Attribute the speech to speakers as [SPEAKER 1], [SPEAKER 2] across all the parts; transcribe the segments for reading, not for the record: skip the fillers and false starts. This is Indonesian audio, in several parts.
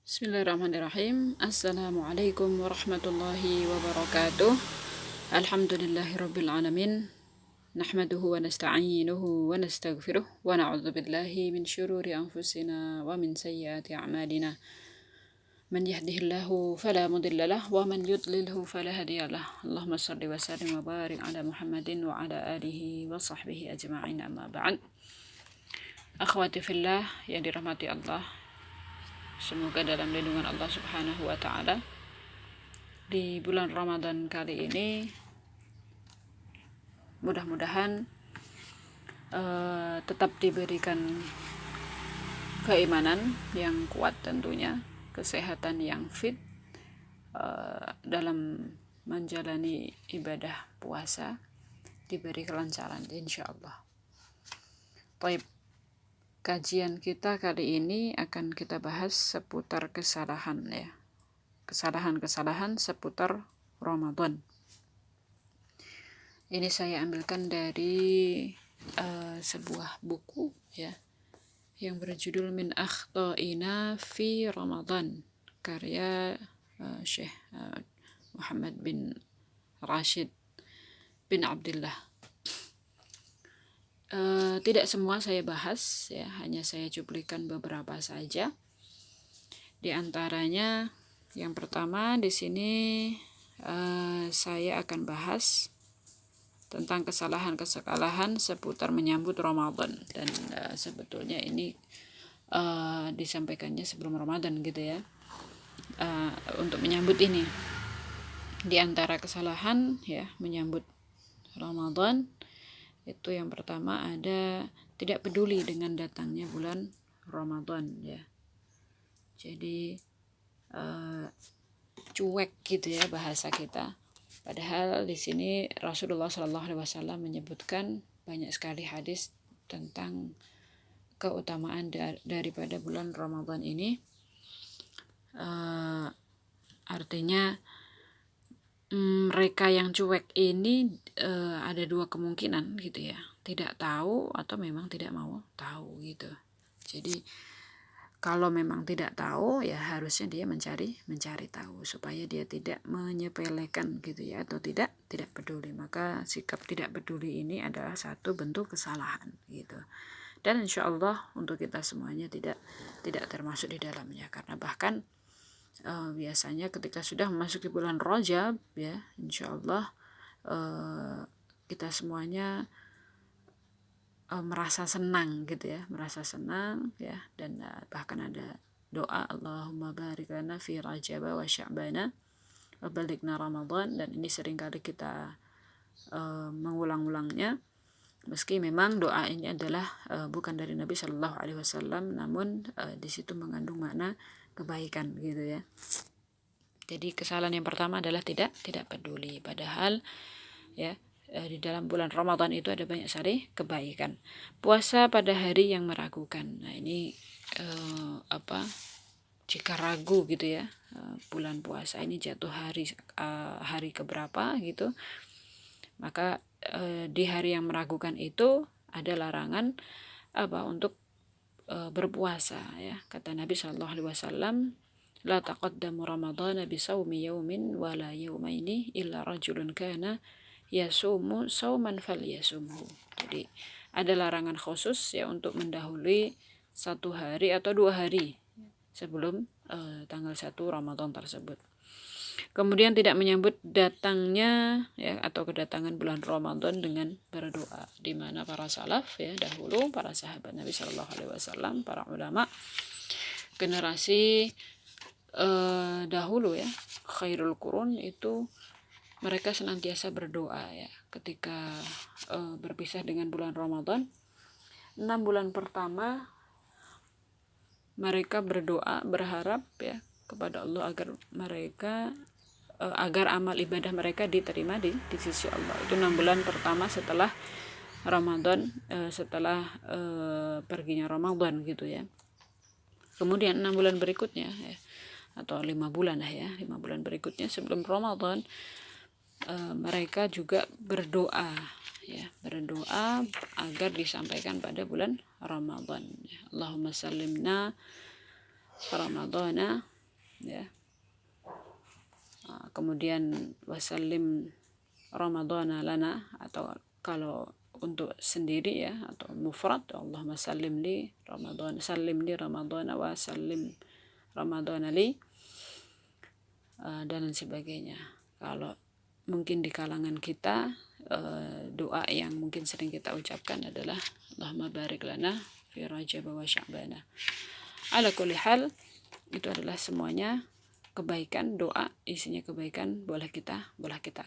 [SPEAKER 1] Bismillahirrahmanirrahim. Assalamualaikum warahmatullahi wabarakatuh. Alhamdulillahirabbil alamin. Nahmaduhu wa nasta'inuhu wa nastaghfiruh wa na'udzu billahi min syururi anfusina wa min sayyiati a'malina. Man yahdihillahu fala mudilla lahu wa man yudlilhu fala hadiya lahu. Allahumma shalli wa sallim wa barik ala Muhammadin wa ala alihi wa sahbihi ajma'in, amma ba'd. Akhwati fillah yang dirahmati Allah, semoga dalam lindungan Allah Subhanahu wa Ta'ala, di bulan Ramadan kali ini mudah-mudahan tetap diberikan keimanan yang kuat, tentunya kesehatan yang fit dalam menjalani ibadah puasa, diberi kelancaran insyaallah. Baik, kajian kita kali ini akan kita bahas seputar kesalahan ya. Kesalahan-kesalahan seputar Ramadan. Ini saya ambilkan dari sebuah buku ya, yang berjudul Min Akhta'ina fi Ramadan, karya Syekh Muhammad bin Rashid bin Abdullah. Tidak semua saya bahas ya, hanya saya cuplikan beberapa saja. Di antaranya yang pertama di sini saya akan bahas tentang kesalahan-kesalahan seputar menyambut Ramadan, dan sebetulnya ini disampaikannya sebelum Ramadan gitu ya. Untuk menyambut ini, di antara kesalahan ya menyambut Ramadan itu yang pertama ada tidak peduli dengan datangnya bulan Ramadan ya. Jadi cuek gitu ya bahasa kita. Padahal di sini Rasulullah SAW menyebutkan banyak sekali hadis tentang keutamaan daripada bulan Ramadan ini. Artinya mereka yang cuek ini ada dua kemungkinan gitu ya, tidak tahu atau memang tidak mau tahu gitu. Jadi kalau memang tidak tahu ya harusnya dia mencari tahu supaya dia tidak menyepelekan gitu ya, atau tidak peduli. Maka sikap tidak peduli ini adalah satu bentuk kesalahan gitu. Dan insya Allah untuk kita semuanya tidak termasuk di dalamnya, karena bahkan biasanya ketika sudah memasuki bulan Rajab ya, insya Allah kita semuanya merasa senang gitu ya, dan bahkan ada doa Allahumma barik lana fi Rajab wa Sya'bana wa balighna Ramadan, dan ini seringkali kita mengulang-ulangnya, meski memang doa ini adalah bukan dari Nabi Shallallahu Alaihi Wasallam, namun di situ mengandung makna kebaikan gitu ya. Jadi kesalahan yang pertama adalah tidak peduli, padahal ya di dalam bulan Ramadan itu ada banyak sekali kebaikan. Puasa pada hari yang meragukan. Nah ini jika ragu gitu ya, bulan puasa ini jatuh hari keberapa gitu, maka di hari yang meragukan itu ada larangan untuk berpuasa ya. Kata Nabi Shallallahu Alaihi Wasallam, la taqaddamu ramadhana bisawmi yawmin wala yawmaini illa rajulun kana yasumu sauman falyasumhu. Jadi ada larangan khusus ya untuk mendahului satu hari atau 2 hari sebelum tanggal 1 Ramadan tersebut. Kemudian tidak menyambut datangnya ya atau kedatangan bulan Ramadan dengan berdoa, di mana para salaf ya dahulu, para sahabat Nabi Shallallahu Alaihi Wasallam, para ulama generasi dahulu ya, khairul qurun itu mereka senantiasa berdoa ya ketika berpisah dengan bulan Ramadan. 6 bulan pertama mereka berdoa, berharap ya kepada Allah agar amal ibadah mereka diterima di sisi Allah. Itu 6 bulan pertama setelah Ramadan, setelah perginya Ramadan gitu ya. Kemudian 6 bulan berikutnya ya, atau 5 bulan lah ya, 5 bulan berikutnya sebelum Ramadan, mereka juga berdoa agar disampaikan pada bulan Ramadan. Allahumma sallimna Ramadana ya. Kemudian wasallim Ramadhana lana, atau kalau untuk sendiri ya, atau mufrad Allahumma sallim li Ramadhan, sallim li Ramadhana wa sallim Ramadhana li, dan sebagainya. Kalau mungkin di kalangan kita doa yang mungkin sering kita ucapkan adalah Allahumma barik lana fi Rajab wa Sya'bana. Ala kulli hal, itu adalah semuanya kebaikan, doa isinya kebaikan, boleh kita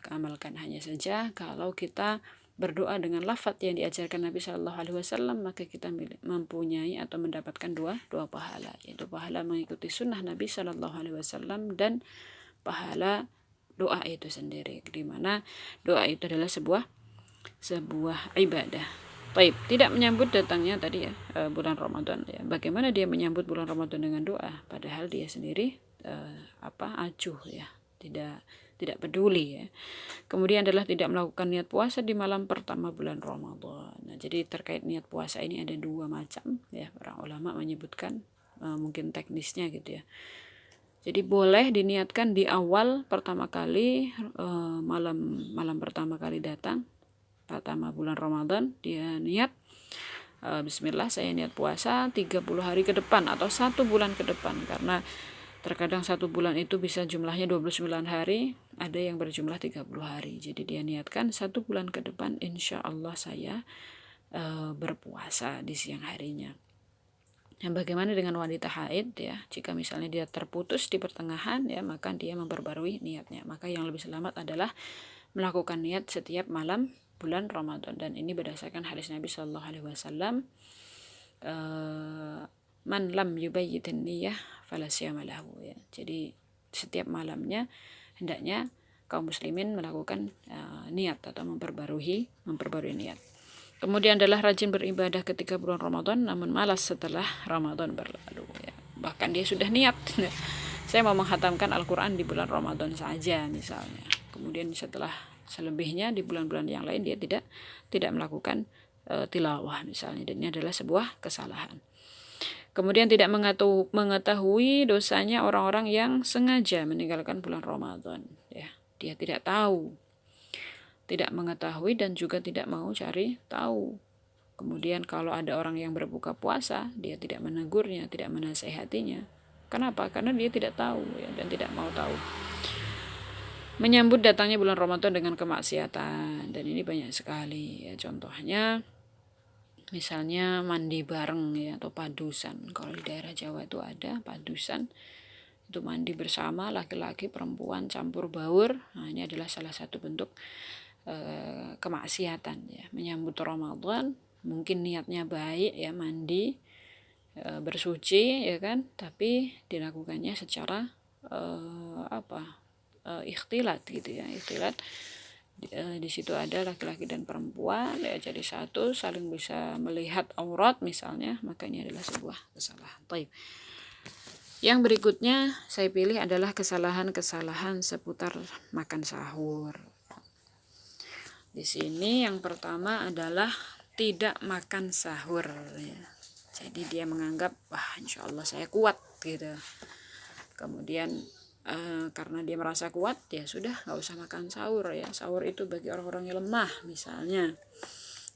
[SPEAKER 1] amalkan. Hanya saja kalau kita berdoa dengan lafaz yang diajarkan Nabi Shallallahu Alaihi Wasallam, maka kita mempunyai atau mendapatkan dua pahala, yaitu pahala mengikuti sunnah Nabi Shallallahu Alaihi Wasallam dan pahala doa itu sendiri, di mana doa itu adalah sebuah ibadah. Baik, tidak menyambut datangnya tadi ya bulan Ramadan ya. Bagaimana dia menyambut bulan Ramadan dengan doa, padahal dia sendiri acuh ya, tidak peduli ya. Kemudian adalah tidak melakukan niat puasa di malam pertama bulan Ramadan. Nah, jadi terkait niat puasa ini ada dua macam ya, para ulama menyebutkan mungkin teknisnya gitu ya. Jadi boleh diniatkan di awal pertama kali malam pertama kali datang pertama bulan Ramadan, dia niat bismillah saya niat puasa 30 hari ke depan atau 1 bulan ke depan, karena terkadang 1 bulan itu bisa jumlahnya 29 hari, ada yang berjumlah 30 hari. Jadi dia niatkan 1 bulan ke depan insya Allah saya berpuasa di siang harinya. Nah, bagaimana dengan wanita haid ya? Jika misalnya dia terputus di pertengahan ya, maka dia memperbarui niatnya. Maka yang lebih selamat adalah melakukan niat setiap malam bulan Ramadan, dan ini berdasarkan hadis Nabi Shallallahu Alaihi Wasallam, man lam yubayyitin niyah fala siyama lahu ya. Jadi setiap malamnya hendaknya kaum muslimin melakukan niat atau memperbarui niat. Kemudian adalah rajin beribadah ketika bulan Ramadan, namun malas setelah Ramadan berlalu ya. Bahkan dia sudah niat saya mau menghatamkan Al-Quran di bulan Ramadan saja misalnya, kemudian setelah selebihnya di bulan-bulan yang lain dia tidak melakukan tilawah misalnya, dan ini adalah sebuah kesalahan. Kemudian tidak mengetahui dosanya orang-orang yang sengaja meninggalkan bulan Ramadan ya. Dia tidak tahu, tidak mengetahui, dan juga tidak mau cari tahu. Kemudian kalau ada orang yang berbuka puasa, dia tidak menegurnya, tidak menasehatinya. Kenapa? Karena dia tidak tahu ya, dan tidak mau tahu. Menyambut datangnya bulan Ramadan dengan kemaksiatan, dan ini banyak sekali ya. Contohnya misalnya mandi bareng ya, atau padusan. Kalau di daerah Jawa itu ada padusan, itu mandi bersama laki-laki perempuan campur baur. Nah, ini adalah salah satu bentuk kemaksiatan ya. Menyambut Ramadan mungkin niatnya baik ya, mandi bersuci ya kan, tapi dilakukannya secara ikhtilat gitu ya. Ikhtilat di situ ada laki-laki dan perempuan ya, jadi satu, saling bisa melihat aurat misalnya, maka ini adalah sebuah kesalahan. Baik. Yang berikutnya saya pilih adalah kesalahan-kesalahan seputar makan sahur. Di sini yang pertama adalah tidak makan sahur ya. Jadi dia menganggap wah insya Allah saya kuat gitu. Kemudian karena dia merasa kuat, ya sudah nggak usah makan sahur ya. Sahur itu bagi orang-orang yang lemah misalnya.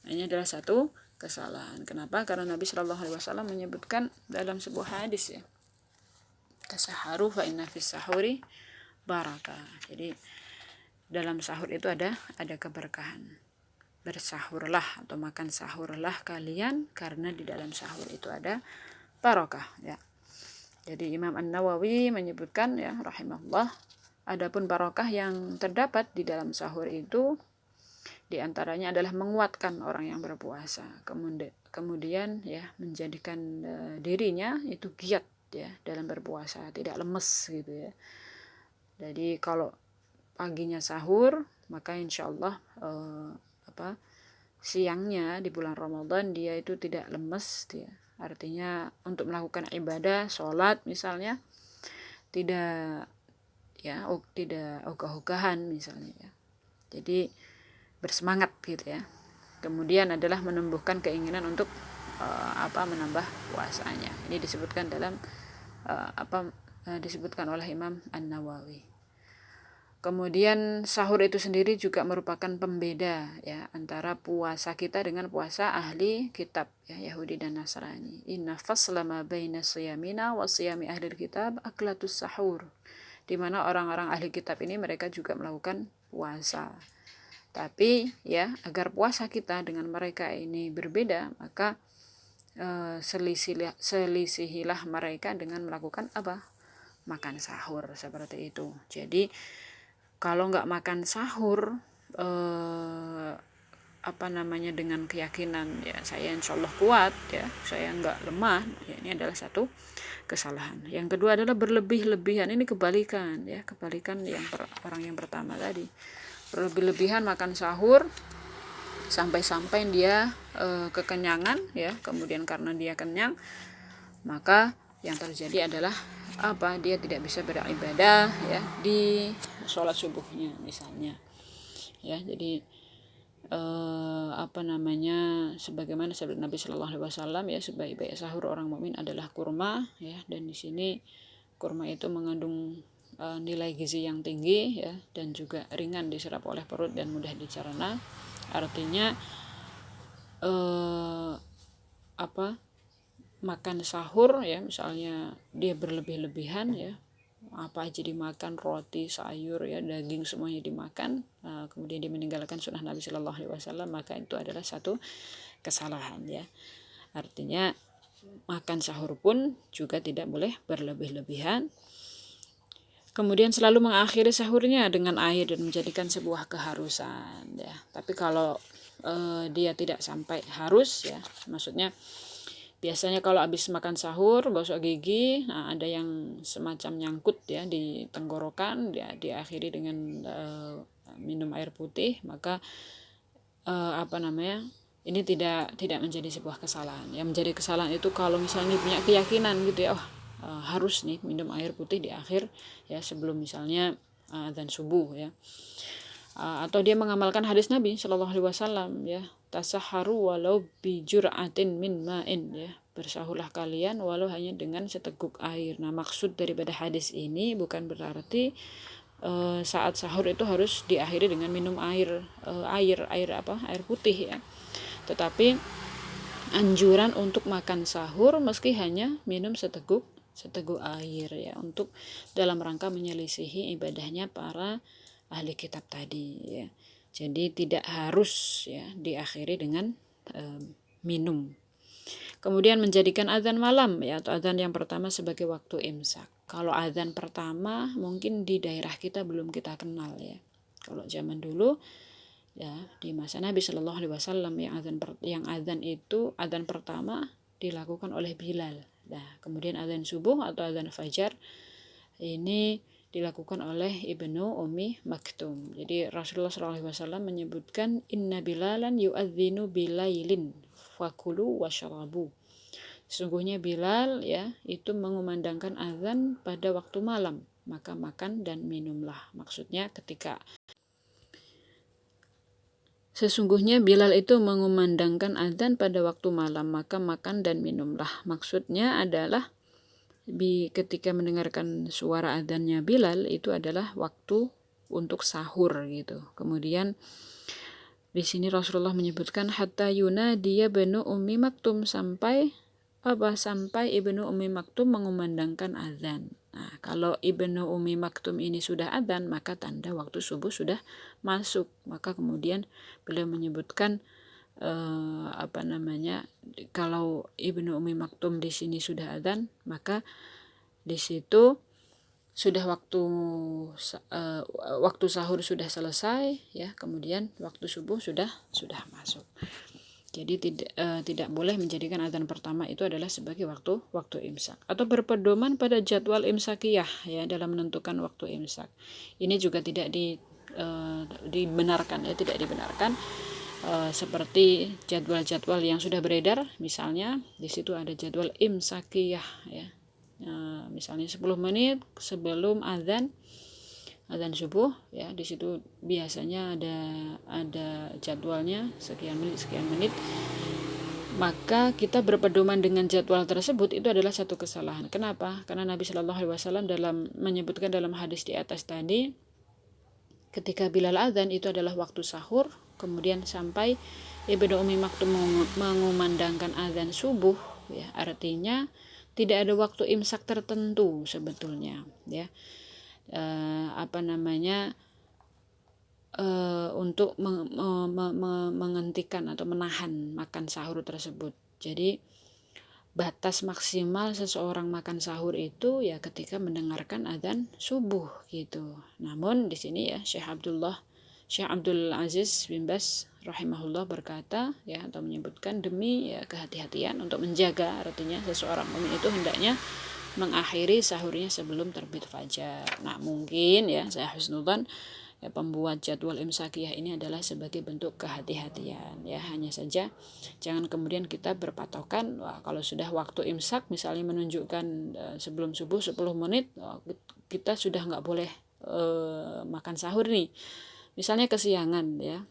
[SPEAKER 1] Nah, ini adalah satu kesalahan. Kenapa? Karena Nabi Shallallahu Alaihi Wasallam menyebutkan dalam sebuah hadis ya, tasaharu fa inna fis sahuri barakah. Jadi dalam sahur itu ada keberkahan. Bersahurlah atau makan sahurlah kalian, karena di dalam sahur itu ada barakah ya. Jadi Imam An-Nawawi menyebutkan ya rahimahullah, adapun barakah yang terdapat di dalam sahur itu diantaranya adalah menguatkan orang yang berpuasa, kemudian ya menjadikan dirinya itu giat ya dalam berpuasa, tidak lemes gitu ya. Jadi kalau paginya sahur, maka insya Allah siangnya di bulan Ramadan dia itu tidak lemes dia. Artinya untuk melakukan ibadah, sholat misalnya, tidak ogah-ogahan misalnya ya. Jadi bersemangat gitu ya. Kemudian adalah menumbuhkan keinginan untuk menambah puasanya. Ini disebutkan dalam disebutkan oleh Imam An-Nawawi. Kemudian sahur itu sendiri juga merupakan pembeda ya antara puasa kita dengan puasa ahli kitab ya Yahudi dan Nasrani. Inna fasla ma baina siyamina wa siyami ahli kitab aklatus sahur. Di mana orang-orang ahli kitab ini mereka juga melakukan puasa. Tapi ya agar puasa kita dengan mereka ini berbeda, maka selisihilah mereka dengan melakukan apa? Makan sahur seperti itu. Jadi kalau nggak makan sahur dengan keyakinan ya saya insya Allah kuat ya, saya nggak lemah ya, ini adalah satu kesalahan. Yang kedua adalah berlebih-lebihan, ini kebalikan yang orang yang pertama tadi, berlebih-lebihan makan sahur sampai dia kekenyangan ya, kemudian karena dia kenyang maka yang terjadi adalah dia tidak bisa beribadah ya di sholat subuhnya misalnya ya. Jadi sebagaimana sabda Nabi Shallallahu Alaihi Wasallam ya, sebaik-baik sahur orang mukmin adalah kurma ya, dan di sini kurma itu mengandung nilai gizi yang tinggi ya, dan juga ringan diserap oleh perut dan mudah dicerna. Artinya makan sahur ya, misalnya dia berlebih-lebihan ya, apa aja dimakan, roti, sayur ya, daging semuanya dimakan, kemudian dia meninggalkan sunnah Nabi Shallallahu Alaihi Wasallam, maka itu adalah satu kesalahan ya. Artinya makan sahur pun juga tidak boleh berlebih-lebihan. Kemudian selalu mengakhiri sahurnya dengan air dan menjadikan sebuah keharusan ya. Tapi kalau dia tidak sampai harus ya, maksudnya biasanya kalau habis makan sahur gosok gigi, ada yang semacam nyangkut ya di tenggorokan, ya diakhiri dengan minum air putih, maka ini tidak menjadi sebuah kesalahan. Yang menjadi kesalahan itu kalau misalnya punya keyakinan gitu ya, harus nih minum air putih di akhir ya, sebelum misalnya adzan subuh ya. Atau dia mengamalkan hadis Nabi Shallallahu Alaihi Wasallam ya, tasaharu walau bijur'atin min ma'in ya, bersahurlah kalian walau hanya dengan seteguk air. Nah, maksud daripada hadis ini bukan berarti saat sahur itu harus diakhiri dengan minum air putih ya, tetapi anjuran untuk makan sahur meski hanya minum seteguk air ya, untuk dalam rangka menyelisihi ibadahnya para ahli kitab tadi ya. Jadi tidak harus ya diakhiri dengan minum. Kemudian menjadikan azan malam ya, atau azan yang pertama sebagai waktu imsak. Kalau azan pertama mungkin di daerah kita belum kita kenal ya. Kalau zaman dulu ya, di masa Nabi Shallallahu Alaihi Wasallam yang azan itu azan pertama dilakukan oleh Bilal. Nah, kemudian azan subuh atau azan fajar ini dilakukan oleh Ibnu Ummi Maktum. Jadi Rasulullah SAW menyebutkan inna bilalan yu'adzinu bilailin fakulu wasyarabu. Sesungguhnya Bilal ya itu mengumandangkan azan pada waktu malam, maka makan dan minumlah. Maksudnya sesungguhnya Bilal itu mengumandangkan azan pada waktu malam, maka makan dan minumlah. Maksudnya adalah ketika mendengarkan suara adzannya Bilal itu adalah waktu untuk sahur gitu. Kemudian di sini Rasulullah menyebutkan hatta yunadiya Ibnu Ummi Maktum, sampai Ibnu Ummi Maktum mengumandangkan azan. Nah, kalau Ibnu Ummi Maktum ini sudah azan, maka tanda waktu subuh sudah masuk. Maka kemudian beliau menyebutkan kalau Ibnu Ummi Maktum di sini sudah adzan, maka di situ sudah waktu sahur sudah selesai ya, kemudian waktu subuh sudah masuk. Jadi tidak boleh menjadikan adzan pertama itu adalah sebagai waktu imsak, atau berpedoman pada jadwal imsakiyah ya dalam menentukan waktu imsak. Ini juga tidak dibenarkan ya, tidak dibenarkan. Seperti jadwal-jadwal yang sudah beredar, misalnya di situ ada jadwal imsakiyah ya, misalnya 10 menit sebelum azan subuh ya, di situ biasanya ada jadwalnya sekian menit maka kita berpedoman dengan jadwal tersebut itu adalah satu kesalahan. Kenapa? Karena Nabi Shallallahu Alaihi Wasallam dalam menyebutkan dalam hadis di atas tadi, ketika Bilal adzan itu adalah waktu sahur, kemudian sampai Ibnu Ummi Maktum mengumandangkan adzan subuh, ya artinya tidak ada waktu imsak tertentu sebetulnya, ya. Untuk menghentikan atau menahan makan sahur tersebut. Jadi batas maksimal seseorang makan sahur itu ya ketika mendengarkan adzan subuh gitu. Namun di sini ya Syekh Abdul Aziz bin Baz rahimahullah berkata ya, atau menyebutkan demi ya kehati-hatian untuk menjaga, artinya seseorang mukmin itu hendaknya mengakhiri sahurnya sebelum terbit fajar. Nah, mungkin ya saya husnudzan ya, pembuat jadwal imsakiyah ini adalah sebagai bentuk kehati-hatian ya. Hanya saja jangan kemudian kita berpatokan kalau sudah waktu imsak misalnya menunjukkan sebelum subuh 10 menit kita sudah nggak boleh makan sahur nih. Misalnya kesiangan ya,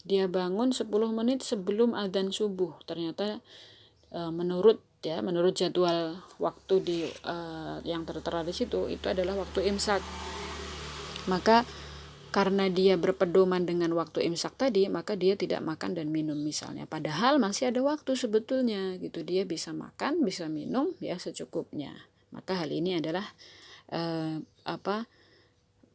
[SPEAKER 1] dia bangun 10 menit sebelum adzan subuh, ternyata menurut jadwal waktu yang tertera di situ itu adalah waktu imsak. Maka karena dia berpedoman dengan waktu imsak tadi, maka dia tidak makan dan minum misalnya. Padahal masih ada waktu sebetulnya gitu. Dia bisa makan, bisa minum ya secukupnya. Maka hal ini adalah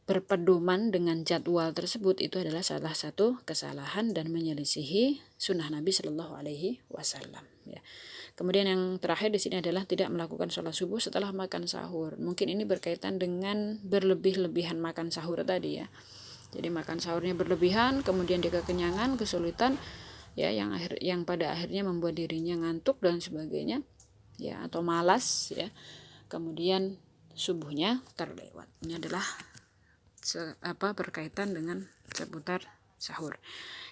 [SPEAKER 1] berpedoman dengan jadwal tersebut itu adalah salah satu kesalahan dan menyelisihi sunnah Nabi Shallallahu Alaihi Wasallam. Ya. Kemudian yang terakhir di sini adalah tidak melakukan sholat subuh setelah makan sahur. Mungkin ini berkaitan dengan berlebih-lebihan makan sahur tadi ya. Jadi makan sahurnya berlebihan, kemudian dia kekenyangan, kesulitan, ya yang pada akhirnya membuat dirinya ngantuk dan sebagainya, ya atau malas ya. Kemudian subuhnya terlewat. Ini adalah berkaitan dengan seputar sahur.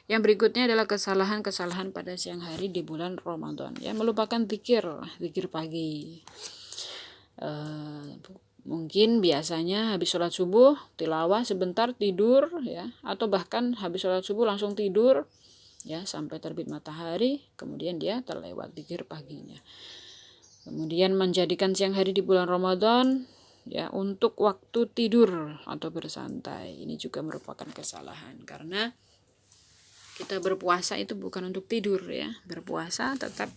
[SPEAKER 1] Yang berikutnya adalah kesalahan-kesalahan pada siang hari di bulan Ramadan. Ya, melupakan zikir pagi. Mungkin biasanya habis sholat subuh tilawah sebentar tidur ya, atau bahkan habis sholat subuh langsung tidur ya sampai terbit matahari, kemudian dia terlewat zikir paginya. Kemudian menjadikan siang hari di bulan Ramadan ya untuk waktu tidur atau bersantai, ini juga merupakan kesalahan karena kita berpuasa itu bukan untuk tidur ya. Berpuasa tetap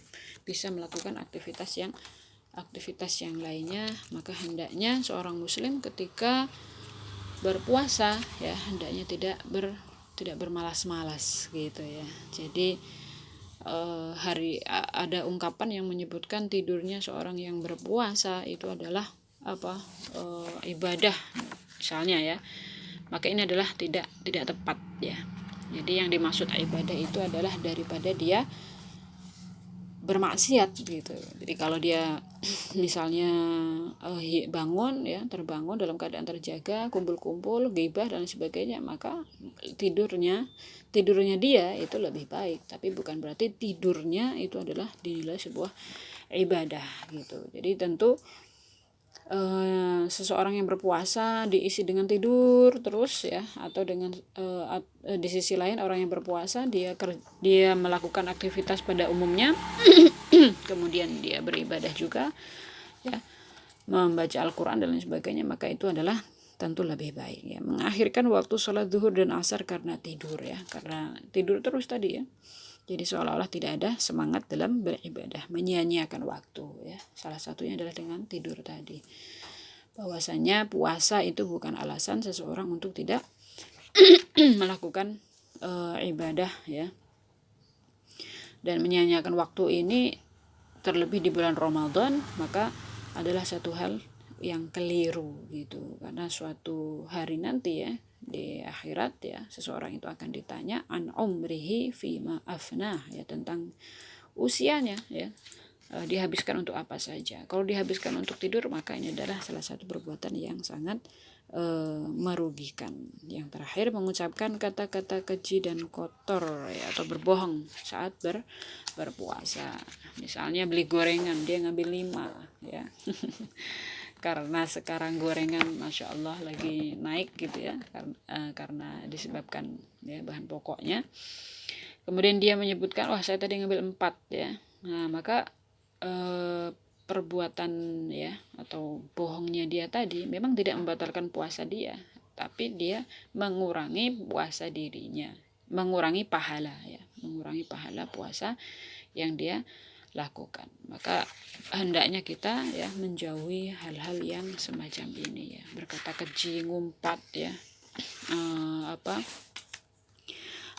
[SPEAKER 1] bisa melakukan aktivitas yang lainnya. Maka hendaknya seorang muslim ketika berpuasa ya hendaknya tidak bermalas-malas gitu ya. Jadi ada ungkapan yang menyebutkan tidurnya seorang yang berpuasa itu adalah ibadah misalnya ya. Maka ini adalah tidak tepat ya. Jadi yang dimaksud ibadah itu adalah daripada dia bermaksiat gitu. Jadi kalau dia misalnya terbangun dalam keadaan terjaga, kumpul-kumpul, ghibah dan sebagainya, maka tidurnya dia itu lebih baik. Tapi bukan berarti tidurnya itu adalah dinilai sebuah ibadah gitu. Jadi tentu seseorang yang berpuasa diisi dengan tidur terus ya, atau dengan di sisi lain orang yang berpuasa dia melakukan aktivitas pada umumnya kemudian dia beribadah juga ya, membaca Al-Quran dan lain sebagainya, maka itu adalah tentu lebih baik ya. Mengakhirkan waktu sholat zuhur dan asar karena tidur ya, karena tidur terus tadi ya. Jadi seolah-olah tidak ada semangat dalam beribadah, menyia-nyiakan waktu ya. Salah satunya adalah dengan tidur tadi. Bahwasanya puasa itu bukan alasan seseorang untuk tidak melakukan ibadah ya. Dan menyia-nyiakan waktu ini terlebih di bulan Ramadan, maka adalah satu hal yang keliru gitu. Karena suatu hari nanti ya, di akhirat ya, seseorang itu akan ditanya an umrihi fima afnah ya, tentang usianya ya, dihabiskan untuk apa saja. Kalau dihabiskan untuk tidur, maka ini adalah salah satu perbuatan yang sangat merugikan. Yang terakhir, mengucapkan kata-kata keji dan kotor ya, atau berbohong saat berpuasa. Misalnya beli gorengan, dia ngambil 5 ya. Karena sekarang gorengan Masya Allah lagi naik gitu ya, karena disebabkan ya bahan pokoknya. kemudian dia menyebutkan, wah saya tadi ngambil 4 ya. Nah, maka perbuatan ya atau bohongnya dia tadi memang tidak membatalkan puasa dia, tapi dia mengurangi puasa dirinya, mengurangi pahala ya, mengurangi pahala puasa yang dia lakukan. Maka hendaknya kita ya menjauhi hal-hal yang semacam ini ya, berkata keji, ngumpat ya,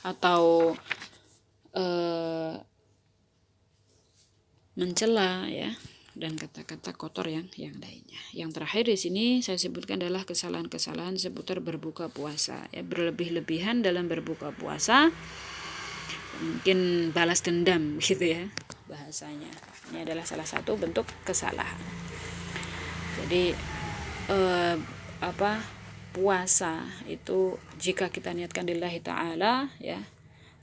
[SPEAKER 1] atau mencela ya, dan kata-kata kotor yang lainnya. Yang terakhir di sini saya sebutkan adalah kesalahan-kesalahan seputar berbuka puasa ya, berlebih-lebihan dalam berbuka puasa, mungkin balas dendam gitu ya bahasanya. Ini adalah salah satu bentuk kesalahan. Jadi puasa itu jika kita niatkan lillahi ta'ala ya,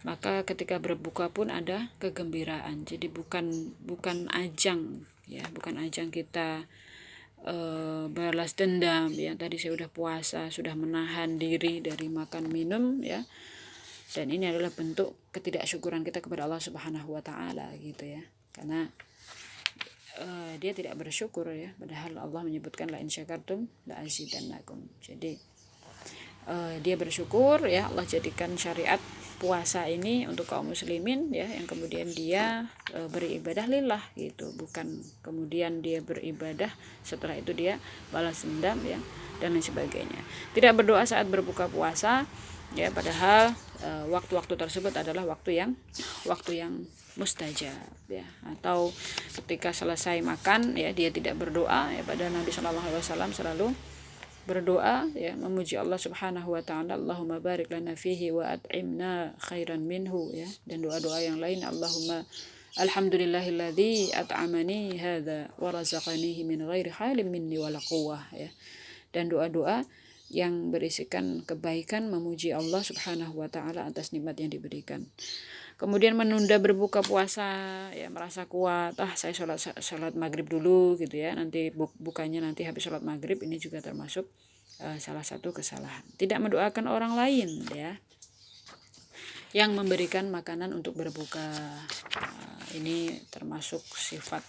[SPEAKER 1] maka ketika berbuka pun ada kegembiraan. Jadi bukan ajang ya, bukan ajang kita balas dendam ya. Tadi saya sudah puasa, sudah menahan diri dari makan minum ya, dan ini adalah bentuk ketidaksyukuran kita kepada Allah Subhanahu wa taala gitu ya, karena dia tidak bersyukur ya, padahal Allah menyebutkan la in syakartum la azidannakum. Jadi dia bersyukur ya, Allah jadikan syariat puasa ini untuk kaum muslimin ya, yang kemudian dia beribadah lillah gitu, bukan kemudian dia beribadah setelah itu dia balas dendam ya dan lain sebagainya. Tidak berdoa saat berbuka puasa ya, padahal waktu-waktu tersebut adalah waktu yang mustajab ya, atau ketika selesai makan ya dia tidak berdoa ya, padahal Nabi SAW selalu berdoa ya, memuji Allah Subhanahu wa taala, Allahumma barik lana fihi wa at'imna khairan minhu ya, dan doa-doa yang lain, Allahumma alhamdulillahilladzi at'amani hadza wa razaqanihi min ghairi halin minni wala quwwah ya, dan doa-doa yang berisikan kebaikan, memuji Allah Subhanahu wa taala atas nikmat yang diberikan. Kemudian menunda berbuka puasa ya, merasa kuat, saya sholat maghrib dulu gitu ya, nanti bukanya nanti habis sholat maghrib. Ini juga termasuk salah satu kesalahan. Tidak mendoakan orang lain ya, yang memberikan makanan untuk berbuka, ini termasuk sifat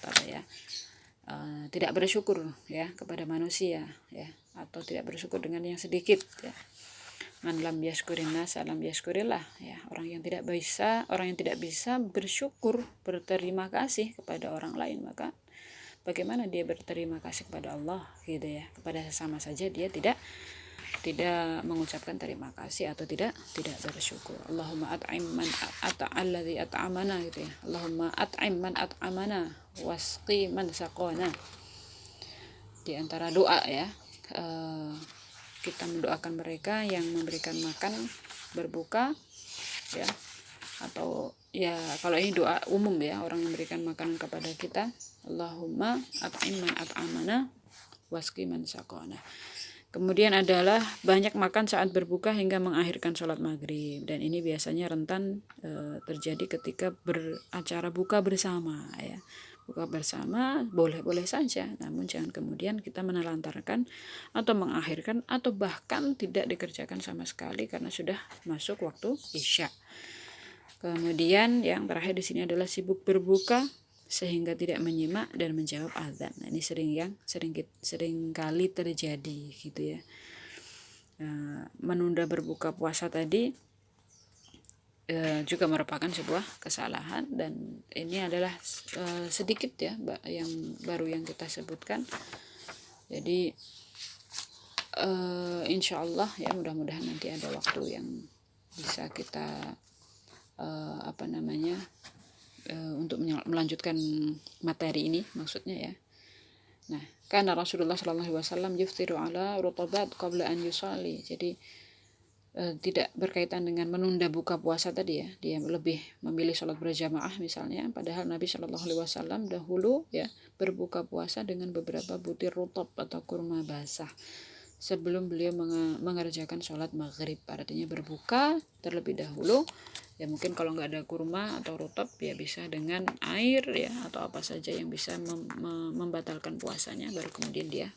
[SPEAKER 1] tidak bersyukur ya kepada manusia ya, atau tidak bersyukur dengan yang sedikit ya. Man lam yaskurin nas lam yaskurillah ya, orang yang tidak bisa bersyukur, berterima kasih kepada orang lain, maka bagaimana dia berterima kasih kepada Allah gitu ya, kepada sesama saja dia tidak mengucapkan terima kasih atau tidak bersyukur. Allahumma at'im man alladzi at'amana gitu ya, Allahumma at'im man at'amana wasqi man saqana. Di antara doa ya, kita mendoakan mereka yang memberikan makan berbuka ya, atau ya kalau ini doa umum ya, orang yang memberikan makanan kepada kita, Allahumma at'im man at'amana wasqi man saqana. Kemudian adalah banyak makan saat berbuka hingga mengakhirkan sholat maghrib, dan ini biasanya rentan terjadi ketika beracara buka bersama ya. Buka bersama boleh-boleh saja, namun jangan kemudian kita menelantarkan atau mengakhirkan atau bahkan tidak dikerjakan sama sekali karena sudah masuk waktu isya. Kemudian yang terakhir di sini adalah sibuk berbuka sehingga tidak menyimak dan menjawab azan. Nah, ini sering kali terjadi gitu ya. Menunda berbuka puasa tadi juga merupakan sebuah kesalahan, dan ini adalah sedikit ya yang baru yang kita sebutkan. Jadi insya Allah ya, mudah-mudahan nanti ada waktu yang bisa kita untuk melanjutkan materi ini maksudnya ya. Nah, karena Rasulullah SAW yuftiru ala rutabat qabla an yusalli. Jadi tidak berkaitan dengan menunda buka puasa tadi ya, dia lebih memilih sholat berjamaah misalnya, padahal Nabi SAW dahulu ya berbuka puasa dengan beberapa butir rutab atau kurma basah sebelum beliau mengerjakan sholat maghrib. Artinya berbuka terlebih dahulu ya, mungkin kalau nggak ada kurma atau rutab ya bisa dengan air ya, atau apa saja yang bisa membatalkan puasanya, baru kemudian dia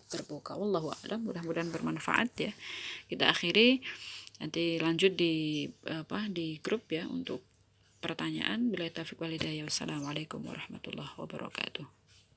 [SPEAKER 1] berbuka. Wallahu a'lam, mudah-mudahan bermanfaat ya. Kita akhiri, nanti lanjut di grup ya untuk pertanyaan. Bila taufiq wal hidayah. Wassalamualaikum warahmatullahi wabarakatuh.